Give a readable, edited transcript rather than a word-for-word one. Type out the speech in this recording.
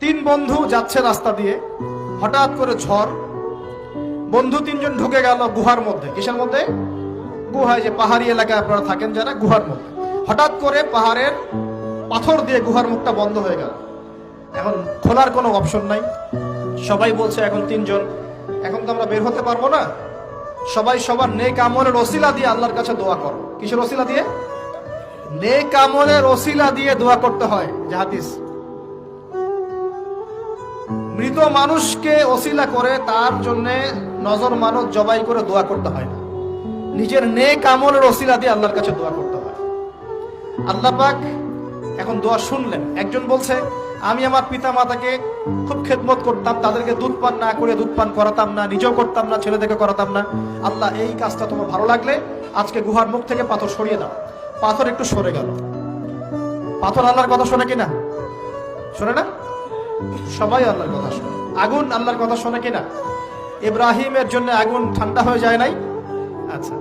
তিন বন্ধু যাচ্ছে রাস্তা দিয়ে, হঠাৎ করে ঝড়, বন্ধু তিনজন ঢুকে গেল গুহার মধ্যে। কিসের মধ্যে? গুহায়, যে পাহাড়ি এলাকায় আপনারা থাকেন যারা, গুহার মধ্যে। হঠাৎ করে পাহাড়ের পাথর দিয়ে গুহার মুখটা বন্ধ হয়ে গেল। এখন খোলার কোনো অপশন নাই। সবাই বলছে এখন তিনজন, এখন তো আমরা বের হতে পারবো না, সবাই সবার নেক আমলের ওসিলা দিয়ে আল্লাহর কাছে দোয়া করো। কিসের ওসিলা দিয়ে? নেক আমলের ওসিলা দিয়ে দোয়া করতে হয়। যে হাদিস, মৃত মানুষকে ওসিলা করে তার জন্য নজর মানত জবাই করে দোয়া করতে হয় না, নিজের নেক আমলের ওসিলা দিয়ে আল্লাহর কাছে দোয়া করতে হয়। আল্লাহ পাক এখন দোয়া শুনলেন। একজন বলছে, আমি আমার পিতা মাতাকে খুব খেদমত করতাম, তাদেরকে দুধ পান না করে দুধ পান করাতাম না, নিজেও করতাম না, ছেলেদেরকে করাতাম না। আল্লাহ, এই কাজটা তোমার ভালো লাগলে আজকে গুহার মুখ থেকে পাথর সরিয়ে দাও। পাথর একটু সরে গেল। পাথর আল্লাহর কথা শোনে কিনা? শোনে না? সবাই আল্লাহর কথা শোনে। আগুন আল্লাহর কথা শোনে কিনা? ইব্রাহিমের জন্য আগুন ঠান্ডা হয়ে যায় নাই? আচ্ছা,